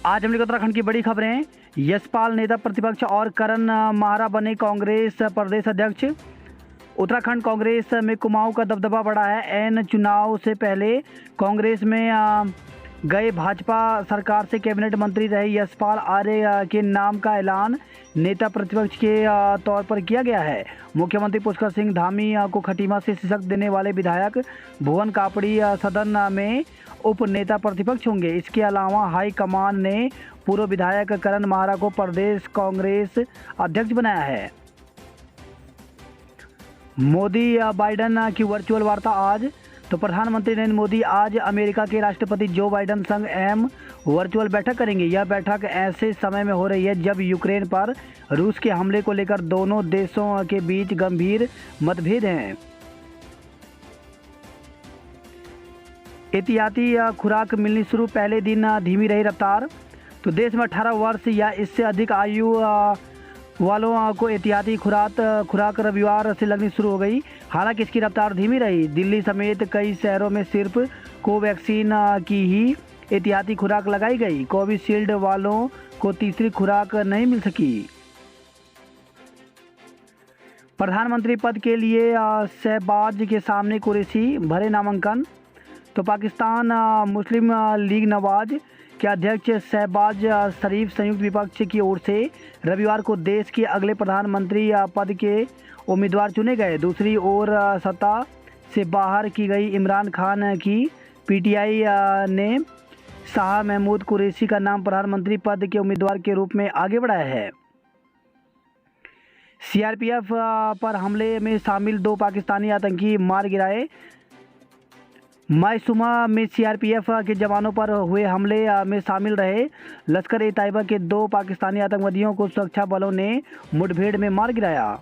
आज हम लोग उत्तराखंड की बड़ी खबरें। यशपाल नेता प्रतिपक्ष और करण माहरा बने कांग्रेस प्रदेश अध्यक्ष। उत्तराखंड कांग्रेस में कुमाऊं का दबदबा बढ़ा है। एन चुनाव से पहले कांग्रेस में गए भाजपा सरकार से कैबिनेट मंत्री रहे यशपाल आर्य के नाम का ऐलान नेता प्रतिपक्ष के तौर पर किया गया है। मुख्यमंत्री पुष्कर सिंह धामी को खटीमा से शिकस्त देने वाले विधायक भुवन कापड़ी सदन में उप नेता प्रतिपक्ष होंगे। इसके अलावा हाईकमान ने पूर्व विधायक करण माहरा को प्रदेश कांग्रेस अध्यक्ष बनाया है। मोदी बाइडन की वर्चुअल वार्ता आज। तो प्रधानमंत्री नरेंद्र मोदी आज अमेरिका के राष्ट्रपति जो बाइडन संग अहम वर्चुअल बैठक करेंगे। यह बैठक ऐसे समय में हो रही है जब यूक्रेन पर रूस के हमले को लेकर दोनों देशों के बीच गंभीर मतभेद हैं। एहतियाती खुराक मिलनी शुरू, पहले दिन धीमी रही रफ्तार। तो देश में 18 वर्ष या इससे अधिक आयु वालों को एहतियाती खुराक रविवार से लगनी शुरू हो गई। हालांकि इसकी रफ्तार धीमी रही। दिल्ली समेत कई शहरों में सिर्फ कोवैक्सीन की ही एहतियाती खुराक लगाई गई। कोविशील्ड वालों को तीसरी खुराक नहीं मिल सकी। प्रधानमंत्री पद के लिए शहबाज के सामने कुरैशी भरे नामांकन। तो पाकिस्तान मुस्लिम लीग नवाज के अध्यक्ष शहबाज शरीफ संयुक्त विपक्ष की ओर से रविवार को देश के अगले प्रधानमंत्री पद के उम्मीदवार चुने गए। दूसरी ओर सत्ता से बाहर की गई इमरान खान की पीटीआई ने शाह महमूद कुरैशी का नाम प्रधानमंत्री पद के उम्मीदवार के रूप में आगे बढ़ाया है। सीआरपीएफ पर हमले में शामिल 2 पाकिस्तानी आतंकी मार गिराए। मायसूमा में सीआरपीएफ के जवानों पर हुए हमले में शामिल रहे लश्कर-ए-तैयबा के 2 पाकिस्तानी आतंकवादियों को सुरक्षा बलों ने मुठभेड़ में मार गिराया।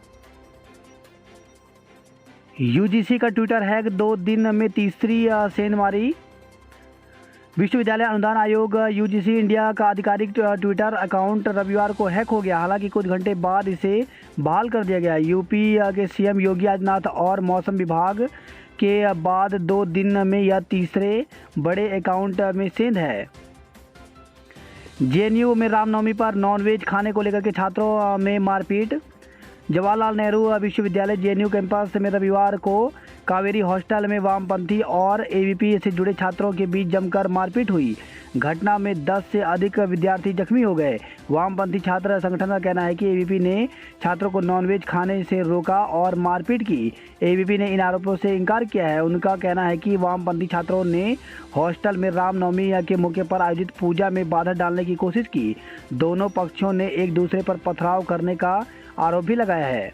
यूजीसी का ट्विटर हैक, 2 दिन में तीसरी सेंध मारी। विश्वविद्यालय अनुदान आयोग यूजीसी इंडिया का आधिकारिक ट्विटर अकाउंट रविवार को हैक हो गया। हालांकि कुछ घंटे बाद इसे बहाल कर दिया गया। यूपी के सीएम योगी आदित्यनाथ और मौसम विभाग के बाद 2 दिन में यह तीसरे बड़े अकाउंट में सेंध है। जेएनयू में रामनवमी पर नॉनवेज खाने को लेकर के छात्रों में मारपीट। जवाहरलाल नेहरू विश्वविद्यालय जेएनयू कैंपस में रविवार को कावेरी हॉस्टल में वामपंथी और एबीवीपी से जुड़े छात्रों के बीच जमकर मारपीट हुई। घटना में 10 से अधिक विद्यार्थी जख्मी हो गए। वामपंथी छात्र संगठन का कहना है कि एबीवीपी ने छात्रों को नॉनवेज खाने से रोका और मारपीट की। एबीवीपी ने इन आरोपों से इनकार किया है। उनका कहना है कि वामपंथी छात्रों ने हॉस्टल में रामनवमी के मौके पर आयोजित पूजा में बाधा डालने की कोशिश की। दोनों पक्षों ने एक दूसरे पर पथराव करने का आरोप भी लगाया है।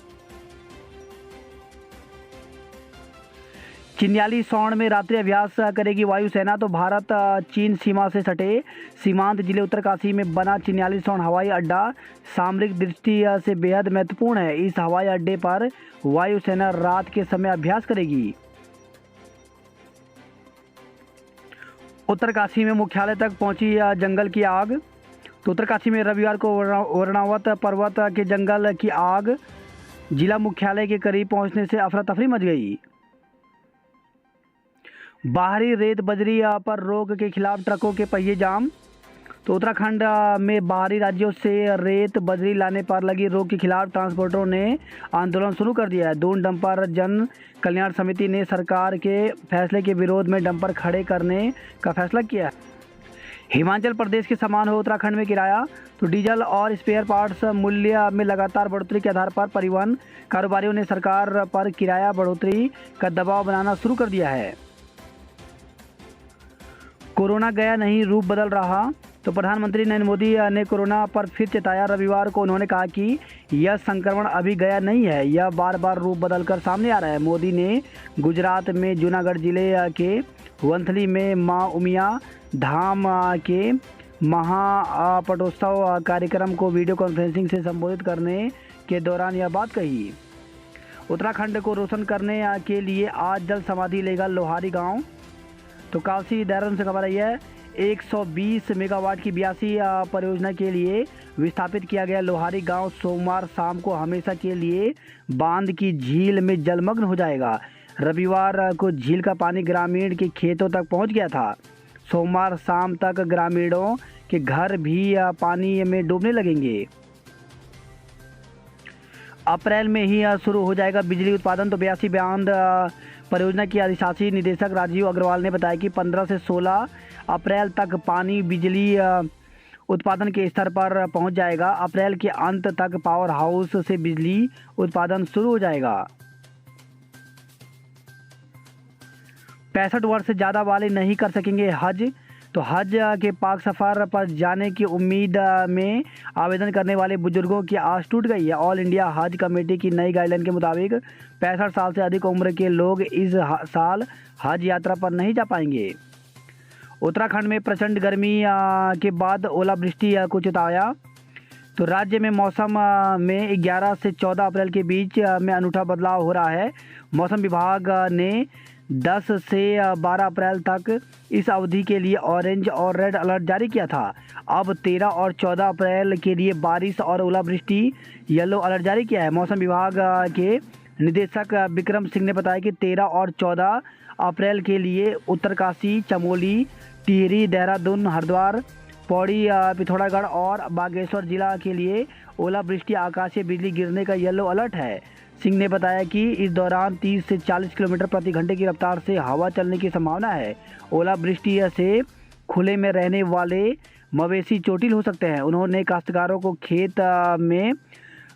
चिन्याली सौण में रात्रि अभ्यास करेगी वायुसेना। तो भारत चीन सीमा से सटे सीमांत जिले उत्तरकाशी में बना चिन्याली सौण हवाई अड्डा सामरिक दृष्टि से बेहद महत्वपूर्ण है। इस हवाई अड्डे पर वायुसेना रात के समय अभ्यास करेगी। उत्तरकाशी में मुख्यालय तक पहुंची जंगल की आग। तो उत्तरकाशी में रविवार को वर्णावत पर्वत के जंगल की आग जिला मुख्यालय के करीब पहुंचने से अफरा तफरी मच गई। बाहरी रेत बजरी पर रोक के खिलाफ ट्रकों के पहिए जाम। तो उत्तराखंड में बाहरी राज्यों से रेत बजरी लाने पर लगी रोक के खिलाफ ट्रांसपोर्टरों ने आंदोलन शुरू कर दिया है। दून डंपर जन कल्याण समिति ने सरकार के फैसले के विरोध में डंपर खड़े करने का फैसला किया। हिमाचल प्रदेश के समान हो उत्तराखंड में किराया। तो डीजल और स्पेयर पार्ट्स मूल्य में लगातार बढ़ोतरी के आधार पर परिवहन कारोबारियों ने सरकार पर किराया बढ़ोतरी का दबाव बनाना शुरू कर दिया है। कोरोना गया नहीं, रूप बदल रहा। तो प्रधानमंत्री नरेंद्र मोदी ने कोरोना पर फिर चेताया। रविवार को उन्होंने कहा कि यह संक्रमण अभी गया नहीं है, यह बार बार रूप बदलकर सामने आ रहा है। मोदी ने गुजरात में जूनागढ़ जिले के वंथली में मां उमिया धाम के महापटोत्सव कार्यक्रम को वीडियो कॉन्फ्रेंसिंग से संबोधित करने के दौरान यह बात कही। उत्तराखंड को रोशन करने के लिए आज जल समाधि लेगा लोहारी गांव। तो काशी देहरादून से खबर आई है। 120 मेगावाट की 82 परियोजना के लिए विस्थापित किया गया लोहारी गांव सोमवार शाम को हमेशा के लिए बांध की झील में जलमग्न हो जाएगा। रविवार को झील का पानी ग्रामीण के खेतों तक पहुंच गया था। सोमवार शाम तक ग्रामीणों कि घर भी पानी में डूबने लगेंगे। अप्रैल में ही शुरू हो जाएगा बिजली उत्पादन। तो 82 बांध परियोजना की अधिशासी निदेशक राजीव अग्रवाल ने बताया कि 15 से 16 अप्रैल तक पानी बिजली उत्पादन के स्तर पर पहुंच जाएगा। अप्रैल के अंत तक पावर हाउस से बिजली उत्पादन शुरू हो जाएगा। 65 वर्ष से ज़्यादा वाले नहीं कर सकेंगे हज। तो हज के पाक सफ़र पर जाने की उम्मीद में आवेदन करने वाले बुजुर्गों की आस टूट गई है। ऑल इंडिया हज कमेटी की नई गाइडलाइन के मुताबिक 65 साल से अधिक उम्र के लोग इस साल हज यात्रा पर नहीं जा पाएंगे। उत्तराखंड में प्रचंड गर्मी के बाद ओलावृष्टि को चेताया। तो राज्य में मौसम में 11 से 14 अप्रैल के बीच में अनूठा बदलाव हो रहा है। मौसम विभाग ने 10 से 12 अप्रैल तक इस अवधि के लिए ऑरेंज और रेड अलर्ट जारी किया था। अब 13 और 14 अप्रैल के लिए बारिश और ओलावृष्टि येलो अलर्ट जारी किया है। मौसम विभाग के निदेशक विक्रम सिंह ने बताया कि 13 और 14 अप्रैल के लिए उत्तरकाशी, चमोली, टिहरी, देहरादून, हरिद्वार, पौड़ी, पिथौरागढ़ और बागेश्वर जिला के लिए ओलावृष्टि, आकाशीय बिजली गिरने का येलो अलर्ट है। सिंह ने बताया कि इस दौरान 30 से 40 किलोमीटर प्रति घंटे की रफ्तार से हवा चलने की संभावना है। ओलावृष्टि से खुले में रहने वाले मवेशी चोटिल हो सकते हैं। उन्होंने काश्तकारों को खेत में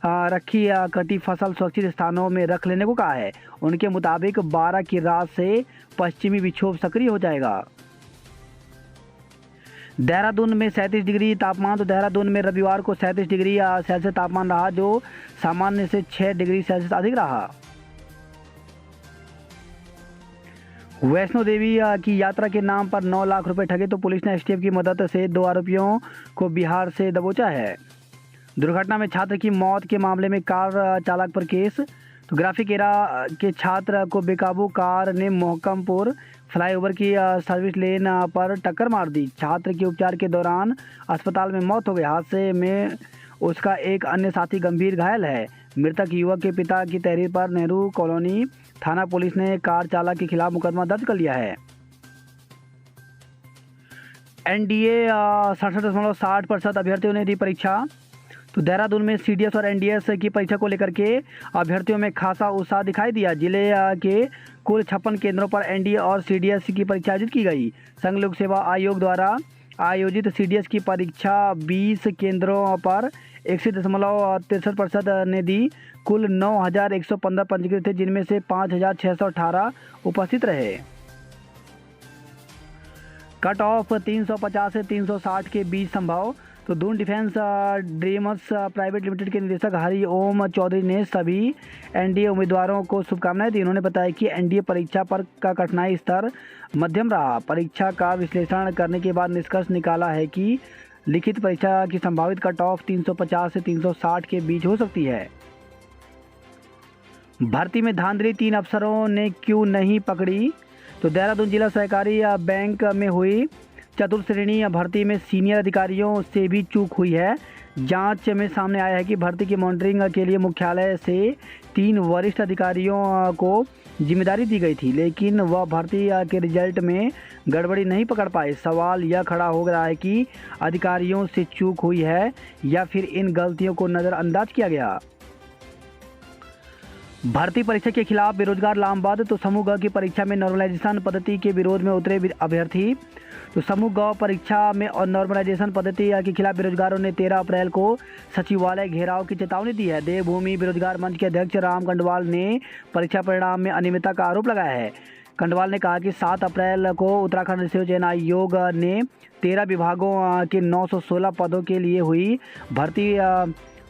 रखी कटी फसल सुरक्षित स्थानों में रख लेने को कहा है। उनके मुताबिक 12 की रात से पश्चिमी विक्षोभ सक्रिय हो जाएगा। देहरादून में 37 डिग्री तापमान। तो देहरादून में रविवार को 37 डिग्री सेल्सियस तापमान रहा, जो सामान्य से 6 डिग्री सेल्सियस अधिक रहा। वैष्णो देवी की यात्रा के नाम पर 9 लाख रुपए ठगे। तो पुलिस ने एसटीएफ की मदद से 2 आरोपियों को बिहार से दबोचा है। दुर्घटना में छात्र की मौत के मामले में कार चालक पर केस। तो ग्राफिक एरा के छात्र को बेकाबू कार ने मोहकमपुर फ्लाईओवर की सर्विस लेन पर टक्कर मार दी। छात्र की उपचार के दौरान अस्पताल में मौत हो गई। हादसे में उसका एक अन्य साथी गंभीर घायल है। मृतक युवक के पिता की तहरीर पर नेहरू कॉलोनी थाना पुलिस ने कार चालक के खिलाफ मुकदमा दर्ज कर लिया है। एनडीए 67.60% अभ्यर्थियों ने दी परीक्षा। तो देहरादून में सीडीएस और एनडीएस की परीक्षा को लेकर के अभ्यर्थियों में खासा उत्साह दिखाई दिया। जिले के कुल 56 केंद्रों पर एनडीए और सीडीएस की परीक्षा आयोजित की गई। संघ लोक सेवा आयोग द्वारा आयोजित सीडीएस की परीक्षा 20 केंद्रों पर 81.63% ने दी। कुल 9,115 पंजीकृत थे, जिनमें से 5,618 उपस्थित रहे। कट ऑफ 350 से 360 के बीच संभव। तो Doon defence dreamers private limited के निदेशक हरि ओम चौधरी ने सभी एनडीए उम्मीदवारों को शुभकामनाएं दी। उन्होंने बताया कि एनडीए परीक्षा पर का कठिनाई स्तर मध्यम रहा। परीक्षा का विश्लेषण करने के बाद निष्कर्ष निकाला है कि लिखित परीक्षा की संभावित कट ऑफ 350 से 360 के बीच हो सकती है। भर्ती में धांधली, 3 अफसरों ने क्यों नहीं पकड़ी। तो देहरादून जिला सहकारी बैंक में हुई चतुर्थ श्रेणी भर्ती में सीनियर अधिकारियों से भी चूक हुई है। जांच में सामने आया है कि भर्ती की मॉनिटरिंग के लिए मुख्यालय से 3 वरिष्ठ अधिकारियों को जिम्मेदारी दी गई थी, लेकिन वह भर्ती के रिजल्ट में गड़बड़ी नहीं पकड़ पाए। सवाल यह खड़ा हो रहा है कि अधिकारियों से चूक हुई है या फिर इन गलतियों को नज़रअंदाज किया गया। भर्ती परीक्षा के खिलाफ बेरोजगार लामबंद। तो समूह ग की परीक्षा में नॉर्मलाइजेशन पद्धति के विरोध में उतरे अभ्यर्थी। तो समूह ग परीक्षा में और नॉर्मलाइजेशन पद्धति के खिलाफ बेरोजगारों ने 13 अप्रैल को सचिवालय घेराव की चेतावनी दी है। देवभूमि बेरोजगार मंच के अध्यक्ष राम कंडवाल ने परीक्षा परिणाम में अनियमितता का आरोप लगाया है। कंडवाल ने कहा कि 7 अप्रैल को उत्तराखंड रिजर्व चयन आयोग ने 13 विभागों के 916 पदों के लिए हुई भर्ती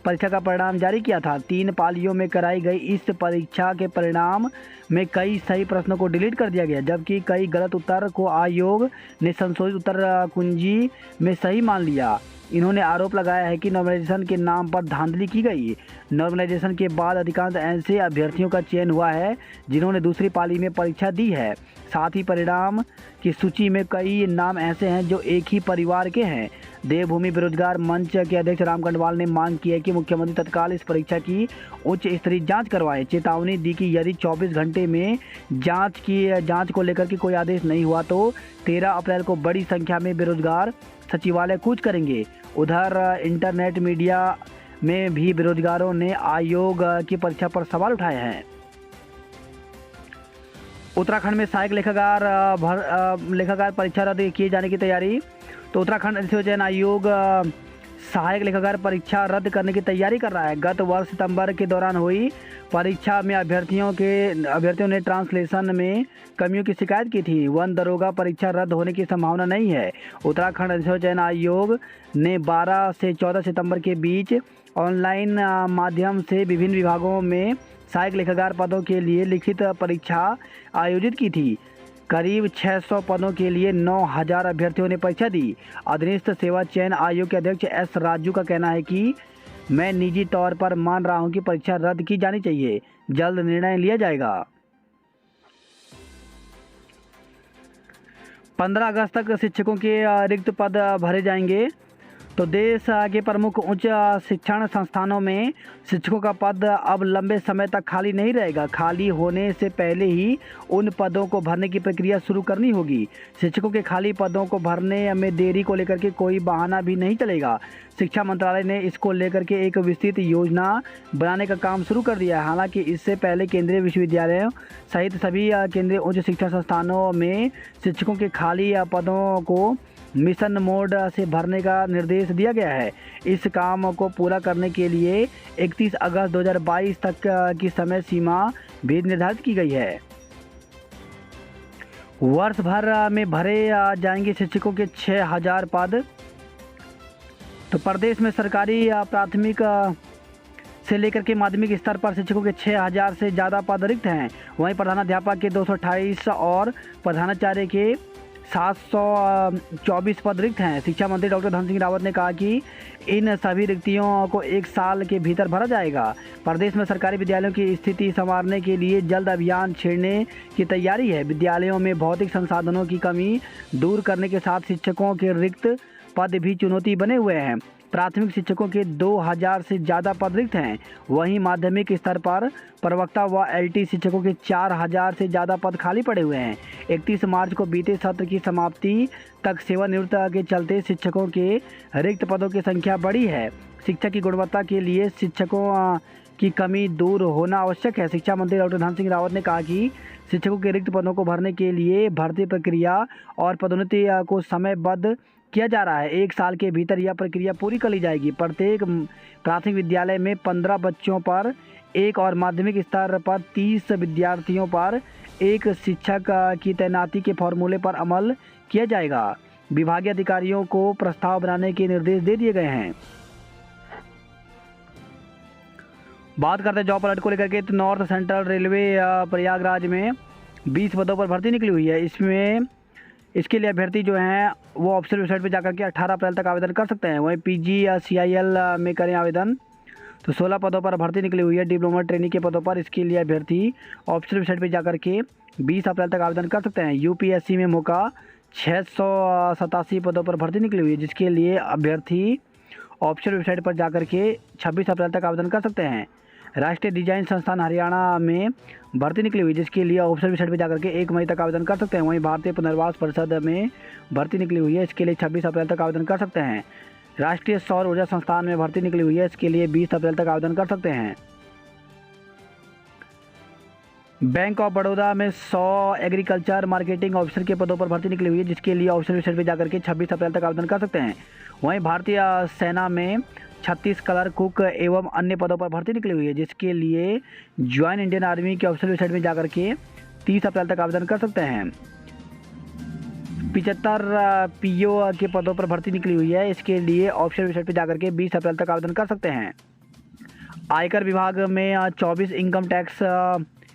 परीक्षा का परिणाम जारी किया था। 3 पालियों में कराई गई इस परीक्षा के परिणाम में कई सही प्रश्नों को डिलीट कर दिया गया, जबकि कई गलत उत्तर को आयोग ने संशोधित उत्तर कुंजी में सही मान लिया। इन्होंने आरोप लगाया है कि नॉर्मलाइजेशन के नाम पर धांधली की गई। नॉर्मलाइजेशन के बाद अधिकांश ऐसे अभ्यर्थियों का चयन हुआ है जिन्होंने दूसरी पाली में परीक्षा दी है। साथ ही परिणाम की सूची में कई नाम ऐसे हैं जो एक ही परिवार के हैं। देवभूमि बेरोजगार मंच के अध्यक्ष राम कंडवाल ने मांग की है कि मुख्यमंत्री तत्काल इस परीक्षा की उच्च स्तरीय जांच करवाएं। चेतावनी दी कि यदि 24 घंटे में जांच को लेकर के कोई आदेश नहीं हुआ तो 13 अप्रैल को बड़ी संख्या में बेरोजगार सचिवालय कूच करेंगे। उधर इंटरनेट मीडिया में भी बेरोजगारों ने आयोग की परीक्षा पर सवाल उठाए हैं। उत्तराखंड में सहायक लेखाकार परीक्षा रद्द किए जाने की तैयारी। तो उत्तराखंड अधिसूचना चयन आयोग सहायक लेखाकार परीक्षा रद्द करने की तैयारी कर रहा है। गत वर्ष सितंबर के दौरान हुई परीक्षा में अभ्यर्थियों ने ट्रांसलेशन में कमियों की शिकायत की थी। वन दरोगा परीक्षा रद्द होने की संभावना नहीं है। उत्तराखंड अधिसूचना चयन आयोग ने 12 से 14 सितंबर के बीच ऑनलाइन माध्यम से विभिन्न विभागों में सहायक लेखाकार पदों के लिए लिखित परीक्षा आयोजित की थी। करीब 600 पदों के लिए 9,000 अभ्यर्थियों ने परीक्षा दी। अधीनस्थ सेवा चयन आयोग के अध्यक्ष एस राजू का कहना है कि मैं निजी तौर पर मान रहा हूं कि परीक्षा रद्द की जानी चाहिए। जल्द निर्णय लिया जाएगा। 15 अगस्त तक शिक्षकों के रिक्त पद भरे जाएंगे। तो देश के प्रमुख उच्च शिक्षण संस्थानों में शिक्षकों का पद अब लंबे समय तक खाली नहीं रहेगा। खाली होने से पहले ही उन पदों को भरने की प्रक्रिया शुरू करनी होगी। शिक्षकों के खाली पदों को भरने में देरी को लेकर के कोई बहाना भी नहीं चलेगा। शिक्षा मंत्रालय ने इसको लेकर के एक विस्तृत योजना बनाने का काम शुरू कर दिया है। हालांकि इससे पहले केंद्रीय विश्वविद्यालयों सहित सभी केंद्रीय उच्च शिक्षा संस्थानों में शिक्षकों के खाली पदों को मिशन मोड से भरने का निर्देश दिया गया है। इस काम को पूरा करने के लिए 31 अगस्त 2022 तक की समय सीमा भी निर्धारित की गई है। वर्ष भर में भरे जाएंगे शिक्षकों के 6,000 पद। तो प्रदेश में सरकारी प्राथमिक से लेकर के माध्यमिक स्तर पर शिक्षकों के 6,000 से ज़्यादा पद रिक्त हैं। वहीं प्रधानाध्यापक के 228 और प्रधानाचार्य के 724 पद रिक्त हैं। शिक्षा मंत्री डॉक्टर धन सिंह रावत ने कहा कि इन सभी रिक्तियों को 1 साल के भीतर भरा जाएगा। प्रदेश में सरकारी विद्यालयों की स्थिति संवारने के लिए जल्द अभियान छेड़ने की तैयारी है। विद्यालयों में भौतिक संसाधनों की कमी दूर करने के साथ शिक्षकों के रिक्त पद भी चुनौती बने हुए हैं। प्राथमिक शिक्षकों के 2,000 से ज़्यादा पद रिक्त हैं। वहीं माध्यमिक स्तर पर प्रवक्ता व एलटी शिक्षकों के 4,000 से ज़्यादा पद खाली पड़े हुए हैं। 31 मार्च को बीते सत्र की समाप्ति तक सेवानिवृत्त के चलते शिक्षकों के रिक्त पदों की संख्या बढ़ी है। शिक्षा की गुणवत्ता के लिए शिक्षकों की कमी दूर होना आवश्यक है। शिक्षा मंत्री डॉक्टर धन सिंह रावत ने कहा कि शिक्षकों के रिक्त पदों को भरने के लिए भर्ती प्रक्रिया और पदोन्नति को समयबद्ध किया जा रहा है। 1 साल के भीतर यह प्रक्रिया पूरी कर ली जाएगी। प्रत्येक प्राथमिक विद्यालय में 15 बच्चों पर 1 और माध्यमिक स्तर पर 30 विद्यार्थियों पर 1 शिक्षक की तैनाती के फॉर्मूले पर अमल किया जाएगा। विभागीय अधिकारियों को प्रस्ताव बनाने के निर्देश दे दिए गए हैं। बात करते हैं जॉब अलर्ट को लेकर के। तो नॉर्थ सेंट्रल रेलवे प्रयागराज में 20 पदों पर भर्ती निकली हुई है। इसके लिए अभ्यर्थी जो हैं वो ऑफिशियल वेबसाइट पर जाकर के 18 अप्रैल तक आवेदन कर सकते हैं। वहीं पीजी या सीआईएल में करें आवेदन। तो 16 पदों पर भर्ती निकली हुई है। डिप्लोमा ट्रेनिंग के पदों पर इसके लिए अभ्यर्थी ऑफिशियल वेबसाइट पर जाकर के 20 अप्रैल तक आवेदन कर सकते हैं। यूपीएससी में मौका 687 पदों पर भर्ती निकली हुई है, जिसके लिए अभ्यर्थी ऑफिशियल वेबसाइट पर जाकर के 26 अप्रैल तक आवेदन कर सकते हैं। राष्ट्रीय डिजाइन संस्थान हरियाणा में भर्ती निकली हुई, जिसके लिए ऑफिशियल वेबसाइट पर जाकर के 1 मई तक आवेदन कर सकते हैं। वहीं भारतीय पुनर्वास परिषद में भर्ती निकली हुई है, इसके लिए 26 अप्रैल तक आवेदन कर सकते हैं। राष्ट्रीय सौर ऊर्जा संस्थान में भर्ती निकली हुई है, इसके लिए 20 अप्रैल तक आवेदन कर सकते हैं। बैंक ऑफ बड़ौदा में 100 एग्रीकल्चर मार्केटिंग ऑफिसर के पदों पर भर्ती निकली हुई है, जिसके लिए ऑफिशियल वेबसाइट पर जाकर के 26 अप्रैल तक आवेदन कर सकते हैं। वहीं भारतीय सेना में 36 कलर कुक एवं अन्य पदों पर भर्ती निकली हुई है, जिसके लिए ज्वाइन इंडियन आर्मी के ऑफिशियल वेबसाइट में जाकर के 30 अप्रैल तक आवेदन कर सकते हैं। 75 पीओ के पदों पर भर्ती निकली हुई है, इसके लिए ऑफिशियल वेबसाइट पर जाकर के 20 अप्रैल तक आवेदन कर सकते हैं। आयकर विभाग में 24 इनकम टैक्स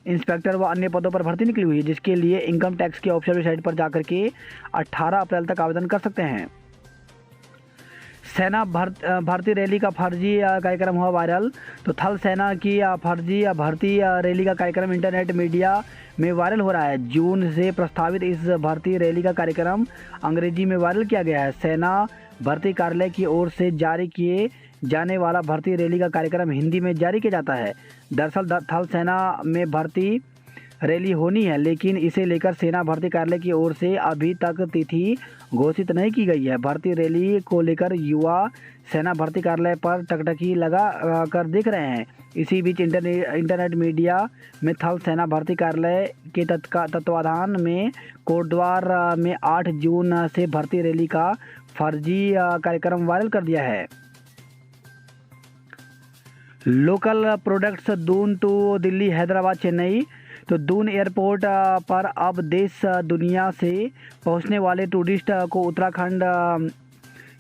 इंस्पेक्टर व अन्य पदों पर भर्ती निकली हुई है, जिसके लिए इनकम टैक्स के ऑफिशियल वेबसाइट पर जाकर के 18 अप्रैल तक आवेदन कर सकते हैं। सेना भर्ती रैली का फर्जी कार्यक्रम हुआ वायरल। तो थल सेना की फर्जी भर्ती रैली का कार्यक्रम इंटरनेट मीडिया में वायरल हो रहा है। जून से प्रस्तावित इस भर्ती रैली का कार्यक्रम अंग्रेजी में वायरल किया गया है। सेना भर्ती कार्यालय की ओर से जारी किए जाने वाला भर्ती रैली का कार्यक्रम हिंदी में जारी किया जाता है। दरअसल थल सेना में भर्ती रैली होनी है, लेकिन इसे लेकर सेना भर्ती कार्यालय की ओर से अभी तक तिथि घोषित नहीं की गई है। भर्ती रैली को लेकर युवा सेना भर्ती कार्यालय पर टकटकी लगा कर देख रहे हैं। इसी बीच इंटरनेट मीडिया में थल सेना भर्ती कार्यालय के तत्वाधान में कोटद्वार में 8 जून से भर्ती रैली का फर्जी कार्यक्रम वायरल कर दिया है। Local products Doon to Delhi, Hyderabad, Chennai. तो दून एयरपोर्ट पर अब देश दुनिया से पहुंचने वाले टूरिस्ट को उत्तराखंड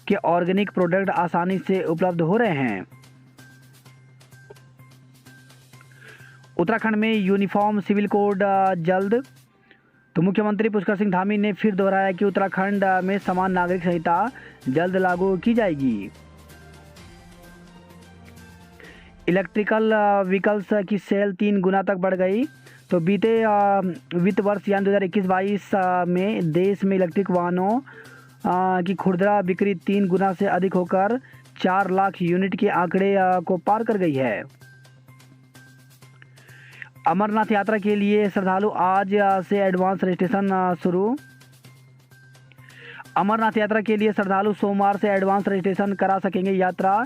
के ऑर्गेनिक प्रोडक्ट आसानी से उपलब्ध हो रहे हैं। उत्तराखंड में यूनिफॉर्म सिविल कोड जल्द। तो मुख्यमंत्री पुष्कर सिंह धामी ने फिर दोहराया कि उत्तराखंड में समान नागरिक संहिता जल्द लागू की जाएगी। इलेक्ट्रिकल व्हीकल्स की सेल 3 गुना तक बढ़ गई। तो बीते वित्त वर्ष यानी 2021-22 में देश में इलेक्ट्रिक वाहनों की खुदरा बिक्री 3 गुना से अधिक होकर 4 लाख यूनिट के आंकड़े को पार कर गई है। अमरनाथ यात्रा के लिए श्रद्धालु आज से एडवांस रजिस्ट्रेशन शुरू। अमरनाथ यात्रा के लिए श्रद्धालु सोमवार से एडवांस रजिस्ट्रेशन करा सकेंगे। यात्रा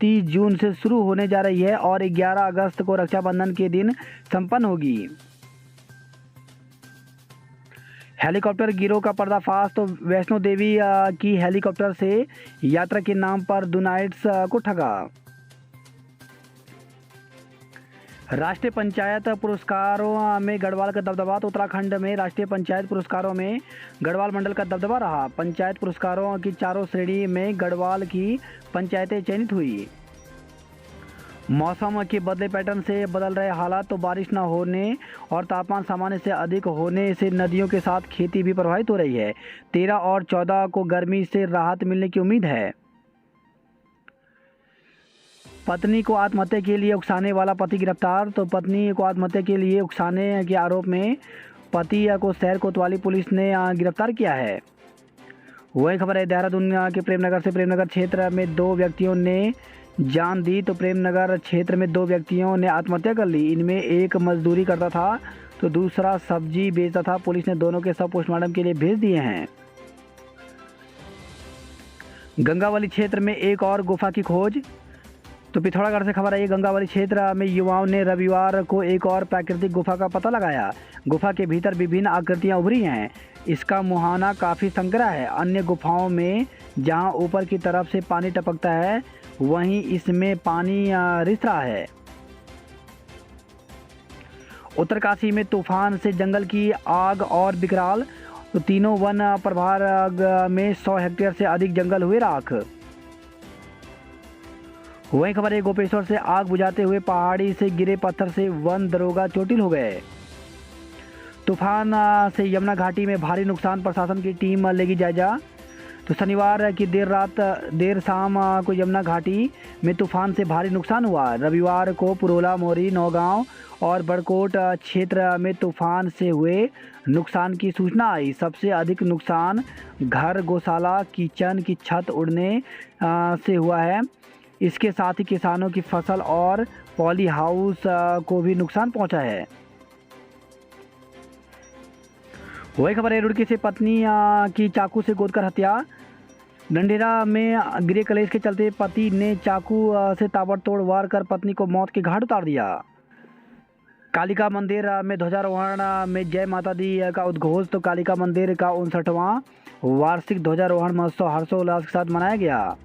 30 जून से शुरू होने जा रही है और 11 अगस्त को रक्षाबंधन के दिन संपन्न होगी। हेलीकॉप्टर गिरोह का पर्दाफाश। तो वैष्णो देवी की हेलीकॉप्टर से यात्रा के नाम पर डोनाइट्स को ठगा। राष्ट्रीय पंचायत पुरस्कारों में गढ़वाल का दबदबा। तो उत्तराखंड में राष्ट्रीय पंचायत पुरस्कारों में गढ़वाल मंडल का दबदबा रहा। पंचायत पुरस्कारों की चारों श्रेणी में गढ़वाल की पंचायतें चयनित हुई। मौसम के बदले पैटर्न से बदल रहे हालात। तो बारिश न होने और तापमान सामान्य से अधिक होने से नदियों के साथ खेती भी प्रभावित हो रही है। 13 और 14 को गर्मी से राहत मिलने की उम्मीद है। पत्नी को आत्महत्या के लिए उकसाने वाला पति गिरफ्तार। तो पत्नी को आत्महत्या के लिए उकसाने के आरोप में पति को शहर कोतवाली पुलिस ने गिरफ्तार किया है। वही खबर है देहरादून के प्रेमनगर से। प्रेमनगर क्षेत्र में 2 व्यक्तियों ने जान दी। तो प्रेमनगर क्षेत्र में 2 व्यक्तियों ने आत्महत्या कर ली। इनमें एक मजदूरी करता था तो दूसरा सब्जी बेचता था। पुलिस ने दोनों के शव पोस्टमार्टम के लिए भेज दिए हैं। गंगावली क्षेत्र में एक और गुफा की खोज। तो पिथौरागढ़ से खबर आई। गंगावली क्षेत्र में युवाओं ने रविवार को एक और प्राकृतिक गुफा का पता लगाया। गुफा के भीतर विभिन्न आकृतियां उभरी हैं। इसका मुहाना काफ़ी संकरा है। अन्य गुफाओं में जहां ऊपर की तरफ से पानी टपकता है वहीं इसमें पानी रिस रहा है। उत्तरकाशी में तूफान से जंगल की आग और बिकराल। तो तीनों वन प्रभाग में 100 हेक्टेयर से अधिक जंगल हुए राख। वहीं खबर है गोपेश्वर से आग बुझाते हुए पहाड़ी से गिरे पत्थर से वन दरोगा चोटिल हो गए। तूफान से यमुना घाटी में भारी नुकसान, प्रशासन की टीम लेगी जायजा। तो शनिवार की देर शाम को यमुना घाटी में तूफान से भारी नुकसान हुआ। रविवार को पुरोला, मोरी, नौगांव और बड़कोट क्षेत्र में तूफान से हुए नुकसान की सूचना आई। सबसे अधिक नुकसान घर, गौशाला, किचन की छत उड़ने से हुआ है। इसके साथ ही किसानों की फसल और पॉली हाउस को भी नुकसान पहुंचा है। वही खबर है रुड़की से पत्नी की चाकू से गोदकर हत्या। डंडेरा में गृह कलेश के चलते पति ने चाकू से ताबड़तोड़ वार कर पत्नी को मौत के घाट उतार दिया। कालिका मंदिर में ध्वजारोहण में जय माता दी का उद्घोष। तो कालिका मंदिर का 59वां वार्षिक ध्वजारोहण महोत्सव हर्षोल्लास के साथ मनाया गया।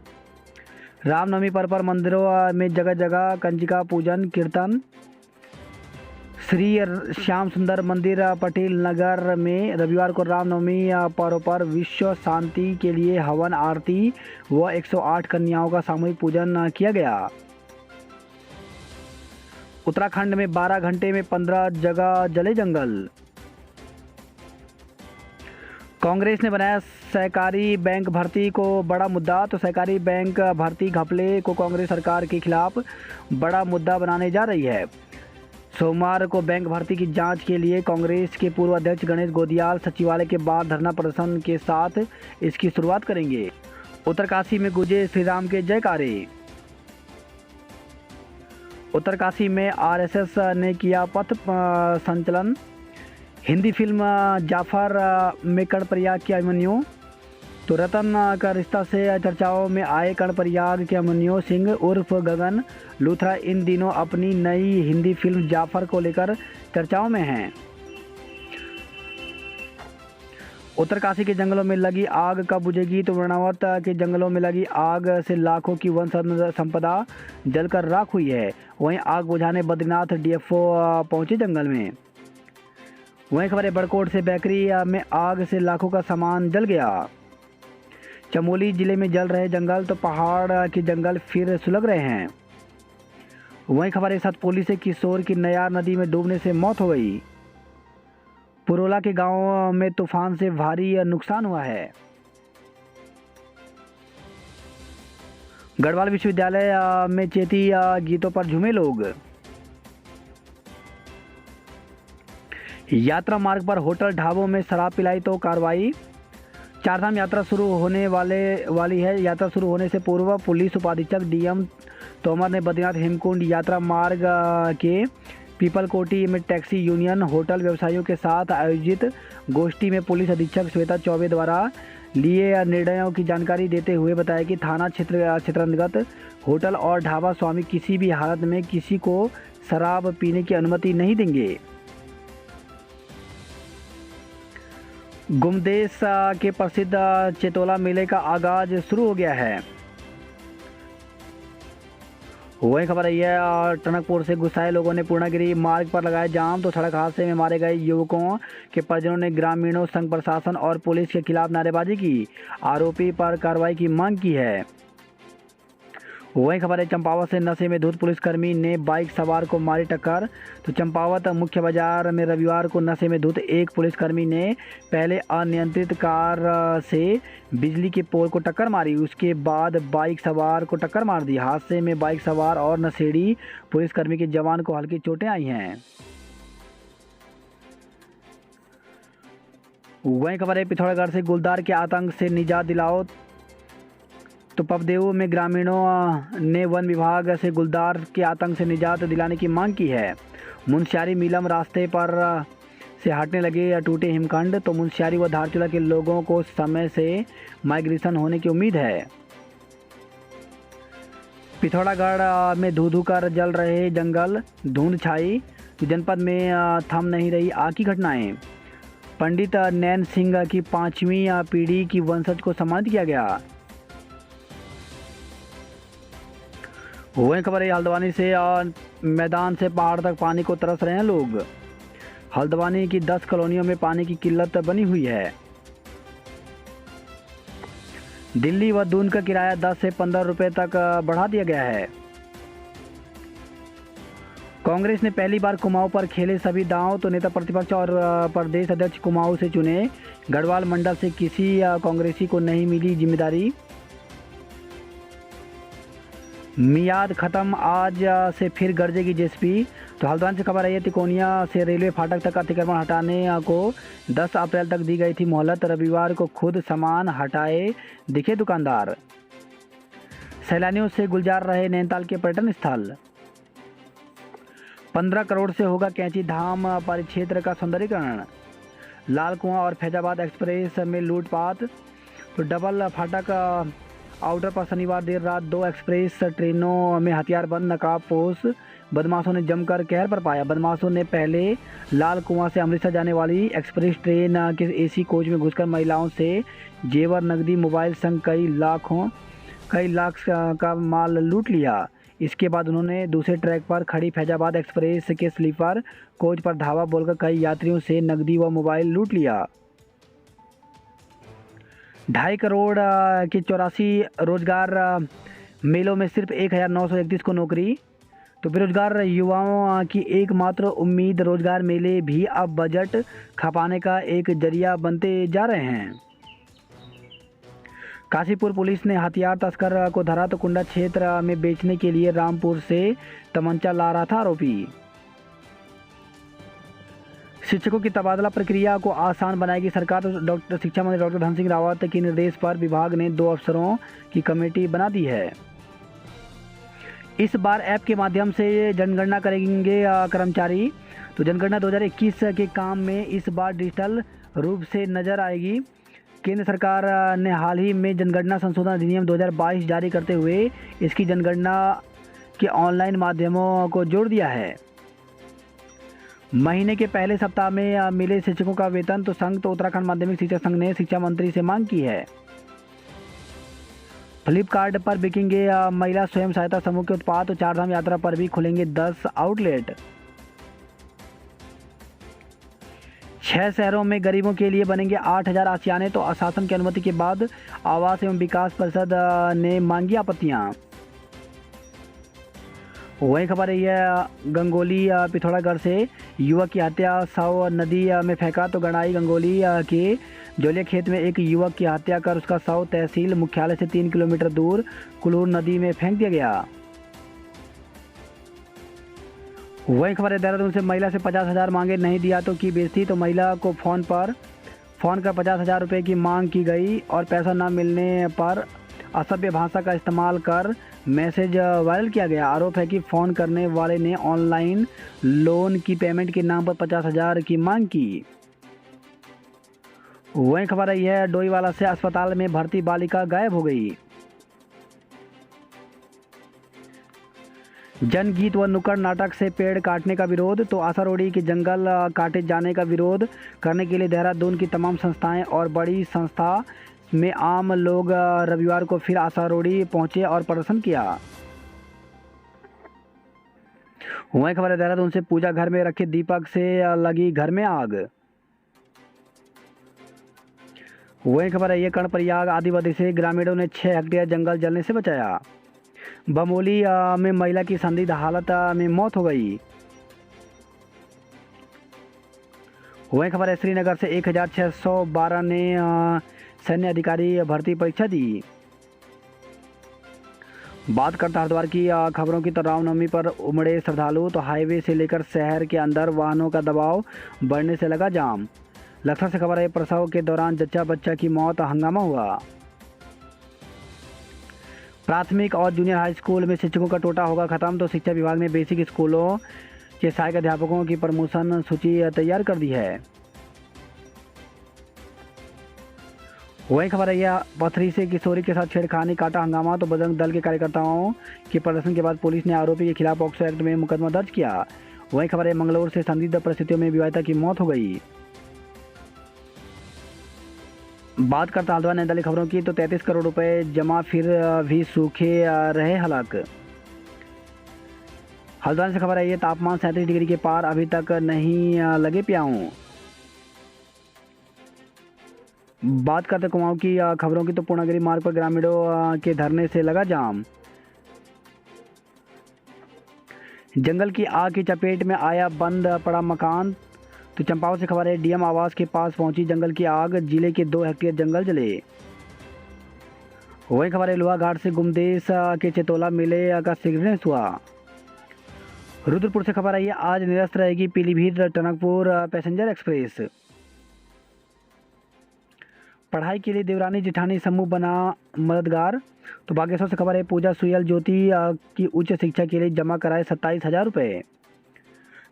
रामनवमी पर मंदिरों में जगह जगह कंजिका पूजन, कीर्तन। श्री श्याम सुंदर मंदिर पटेल नगर में रविवार को रामनवमी पर्व पर विश्व शांति के लिए हवन आरती व 108 कन्याओं का सामूहिक पूजन किया गया। उत्तराखंड में 12 घंटे में 15 जगह जले जंगल। कांग्रेस ने बनाया सहकारी बैंक भर्ती को बड़ा मुद्दा। तो सहकारी बैंक भर्ती घपले को कांग्रेस सरकार के खिलाफ बड़ा मुद्दा बनाने जा रही है। सोमवार को बैंक भर्ती की जांच के लिए कांग्रेस के पूर्व अध्यक्ष गणेश गोदियाल सचिवालय के बाहर धरना प्रदर्शन के साथ इसकी शुरुआत करेंगे। उत्तरकाशी में गूंजे श्री राम के जयकारे। उत्तरकाशी में आरएसएस ने किया पथ संचलन। हिंदी फिल्म जाफर में कर्णप्रयाग के अभिमन्यु। तो रतन का रिश्ता से चर्चाओं में आए कर्णप्रयाग के अभिमन्यु सिंह उर्फ गगन लूथरा इन दिनों अपनी नई हिंदी फिल्म जाफर को लेकर चर्चाओं में हैं। उत्तरकाशी के जंगलों में लगी आग कब बुझेगी? तो वर्णावत के जंगलों में लगी आग से लाखों की वन संपदा जलकर राख हुई है। वहीं आग बुझाने बद्रीनाथ डीएफओ पहुंचे जंगल में। वहीं खबर है बड़कोट से बेकरी में आग से लाखों का सामान जल गया। चमोली जिले में जल रहे जंगल तो पहाड़ के जंगल फिर सुलग रहे हैं। वहीं खबर है सतपुली से किशोर की नयार नदी में डूबने से मौत हो गई। पुरोला के गांव में तूफान से भारी नुकसान हुआ है। गढ़वाल विश्वविद्यालय में चेती गीतों पर झूमे लोग। यात्रा मार्ग पर होटल ढाबों में शराब पिलाई तो कार्रवाई। चारधाम यात्रा शुरू होने वाली है। यात्रा शुरू होने से पूर्व पुलिस उपाधीक्षक डीएम तोमर ने बद्रीनाथ हेमकुंड यात्रा मार्ग के पीपलकोटी में टैक्सी यूनियन होटल व्यवसायियों के साथ आयोजित गोष्ठी में पुलिस अधीक्षक श्वेता चौबे द्वारा लिए निर्णयों की जानकारी देते हुए बताया कि थाना क्षेत्रांतर्गत होटल और ढाबा स्वामी किसी भी हालत में किसी को शराब पीने की अनुमति नहीं देंगे। गुमदेश के प्रसिद्ध चेतोला मेले का आगाज शुरू हो गया है। वही खबर आई है टनकपुर से गुस्साए लोगों ने पूर्णागिरी मार्ग पर लगाया जाम तो सड़क हादसे में मारे गए युवकों के परिजनों ने ग्रामीणों संघ प्रशासन और पुलिस के खिलाफ नारेबाजी की। आरोपी पर कार्रवाई की मांग की है। वही खबर है चंपावत से नशे में धुत पुलिसकर्मी ने बाइक सवार को मारी टक्कर। तो चंपावत मुख्य बाजार में रविवार को नशे में धुत एक पुलिसकर्मी ने पहले अनियंत्रित कार से बिजली के पोल को टक्कर मारी, उसके बाद बाइक सवार को टक्कर मार दी। हादसे में बाइक सवार और नशेड़ी पुलिसकर्मी के जवान को हल्की चोटें आई हैं। वही खबर है पिथौरागढ़ से गुलदार के आतंक से निजात दिलाओ। तो पपदेव में ग्रामीणों ने वन विभाग से गुलदार के आतंक से निजात दिलाने की मांग की है। मुनस्यारी मीलम रास्ते पर से हटने लगे टूटे हिमखंड। तो मुनस्यारी व धारचूला के लोगों को समय से माइग्रेशन होने की उम्मीद है। पिथौरागढ़ में धू कर जल रहे जंगल, धुंध छाई। जनपद में थम नहीं रही आग की घटनाएं। पंडित नैन सिंह की 5वीं पीढ़ी की वंशज को सम्मानित किया गया। वही खबर है हल्द्वानी से मैदान से पहाड़ तक पानी को तरस रहे हैं लोग। हल्द्वानी की 10 कॉलोनियों में पानी की किल्लत बनी हुई है। दिल्ली व दून का किराया 10 से 15 रुपए तक बढ़ा दिया गया है। कांग्रेस ने पहली बार कुमाऊं पर खेले सभी दांव। तो नेता प्रतिपक्ष और प्रदेश अध्यक्ष कुमाऊं से चुने। गढ़वाल मंडल से किसी कांग्रेसी को नहीं मिली जिम्मेदारी। मियाद खत्म, आज से फिर गरजेगी जेएसपी। तो हल्द्वानी से खबर आई है तिकोनिया से रेलवे फाटक तक अतिक्रमण हटाने को 10 अप्रैल तक दी गई थी मोहलत। रविवार को खुद सामान हटाए दिखे दुकानदार। सैलानियों से गुलजार रहे नैनीताल के पर्यटन स्थल। 15 करोड़ से होगा कैंची धाम परिक्षेत्र का सौंदर्यीकरण। लाल कुआं और फैजाबाद एक्सप्रेस में लूटपाट। तो डबल फाटक आउटर पर शनिवार देर रात 2 एक्सप्रेस ट्रेनों में हथियारबंद नकाबपोश बदमाशों ने जमकर कहर पर पाया। बदमाशों ने पहले लाल कुआं से अमृतसर जाने वाली एक्सप्रेस ट्रेन के एसी कोच में घुसकर महिलाओं से जेवर, नकदी, मोबाइल संग कई लाख का माल लूट लिया। इसके बाद उन्होंने दूसरे ट्रैक पर खड़ी फैजाबाद एक्सप्रेस के स्लीपर कोच पर धावा बोलकर कई यात्रियों से नकदी व मोबाइल लूट लिया। 2.5 करोड़ के 84 रोजगार मेलों में सिर्फ 1931 को नौकरी। तो बेरोजगार युवाओं की एकमात्र उम्मीद रोजगार मेले भी अब बजट खपाने का एक जरिया बनते जा रहे हैं। काशीपुर पुलिस ने हथियार तस्कर को धरा। तो कुंडा क्षेत्र में बेचने के लिए रामपुर से तमंचा ला रहा था आरोपी। शिक्षकों की तबादला प्रक्रिया को आसान बनाएगी सरकार। तो शिक्षा मंत्री डॉक्टर धन सिंह रावत के निर्देश पर विभाग ने 2 अफसरों की कमेटी बना दी है। इस बार ऐप के माध्यम से जनगणना करेंगे कर्मचारी। तो जनगणना 2021 के काम में इस बार डिजिटल रूप से नज़र आएगी। केंद्र सरकार ने हाल ही में जनगणना संशोधन अधिनियम 2022 जारी करते हुए इसकी जनगणना के ऑनलाइन माध्यमों को जोड़ दिया है। महीने के पहले सप्ताह में मिले शिक्षकों का वेतन तो उत्तराखंड माध्यमिक शिक्षक संघ ने शिक्षा मंत्री से मांग की है। फ्लिपकार्ट पर बिकेंगे महिला स्वयं सहायता समूह के उत्पाद, तो चारधाम यात्रा पर भी खुलेंगे 10 आउटलेट। 6 शहरों में गरीबों के लिए बनेंगे 8000 आशियाने, तो शासन की अनुमति के बाद आवास एवं विकास परिषद ने मांगी आपत्तियां। वही खबर है गंगोली पिथौरागढ़ से युवक की हत्या, शव नदी में फेंका। तो गणाई गंगोली के जोलिया खेत में एक युवक की हत्या कर उसका शव तहसील मुख्यालय से 3 किलोमीटर दूर कुलूर नदी में फेंक दिया गया। वही खबर है देहरादून से महिला से 50,000 मांगे, नहीं दिया तो की बेइज्जती। तो महिला को फोन कर 50,000 रुपये की मांग की गई और पैसा न मिलने पर असभ्य भाषा का इस्तेमाल कर मैसेज वायरल किया गया। आरोप है कि फ़ोन करने वाले ने ऑनलाइन लोन की पेमेंट के नाम पर 50,000 की मांग की। वही खबर आई है डोईवाला से अस्पताल में भर्ती बालिका गायब हो गई। जनगीत व नुक्कड़ नाटक से पेड़ काटने का विरोध, तो आसारोड़ी के जंगल काटे जाने का विरोध करने के लिए देहरादून की तमाम संस्थाएं और बड़ी संस्था में आम लोग रविवार को फिर आसारोड़ी पहुंचे और प्रदर्शन किया। वहीं खबर है देहरादून से पूजा घर में रखे दीपक से लगी घर में आग। वहीं खबर है ये कर्णप्रयाग आदिवासी से ग्रामीणों ने 6 हेक्टेयर जंगल जलने से बचाया। बमोली में महिला की संदिग्ध हालत में मौत हो गई। वहीं खबर है श्रीनगर से 1612 ने सैन्य अधिकारी भर्ती परीक्षा दी। बात करता हरिद्वार की खबरों की, तो रामनवमी पर उमड़े श्रद्धालु, तो हाईवे से लेकर शहर के अंदर वाहनों का दबाव बढ़ने से लगा जाम। लखनऊ से खबर है प्रसव के दौरान जच्चा बच्चा की मौत, हंगामा हुआ। प्राथमिक और जूनियर हाई स्कूल में शिक्षकों का कोटा होगा खत्म, तो शिक्षा विभाग ने बेसिक स्कूलों के सहायक अध्यापकों की प्रमोशन सूची तैयार कर दी है। वही खबर है यह पथरी से किशोरी के साथ छेड़खानी, काटा हंगामा, तो बजरंग दल के कार्यकर्ताओं के प्रदर्शन के बाद पुलिस ने आरोपी के खिलाफ पॉक्सो एक्ट में मुकदमा दर्ज किया। वही खबर है मंगलौर से संदिग्ध परिस्थितियों में विवाहिता की मौत हो गई। बात करता हल्द्वार नैनीताल खबरों की, तो 33 करोड़ रुपए जमा फिर भी सूखे रहे हालात। हल्द्वार से खबर है ये तापमान 37 डिग्री के पार, अभी तक नहीं लगे प्याऊं। बात करते कुमाऊं की खबरों की, तो पूर्णागिरी मार्ग पर ग्रामीणों के धरने से लगा जाम। जंगल की आग की चपेट में आया बंद पड़ा मकान, तो चंपावत से खबर है डीएम आवास के पास पहुंची जंगल की आग, जिले के 2 हेक्टेयर जंगल जले। वही खबर है लोहाघाट से गुमदेश के चेतोला मेले का सिग्नेचर हुआ। रुद्रपुर से खबर आई है आज निरस्त रहेगी पीलीभीत टनकपुर पैसेंजर एक्सप्रेस। पढ़ाई के लिए देवरानी जेठानी समूह बना मददगार, तो बागेश्वर से खबर है पूजा सुयल ज्योति की उच्च शिक्षा के लिए जमा कराए 27,000 रुपये।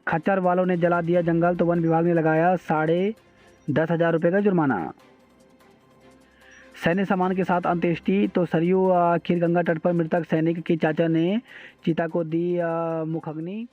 खच्चर वालों ने जला दिया जंगल, तो वन विभाग ने लगाया 10,500 रुपये का जुर्माना। सैन्य सामान के साथ अंत्येष्टि, तो सरयू खीरगंगा तट पर मृतक सैनिक के चाचा ने चिता को दी मुखाग्नि।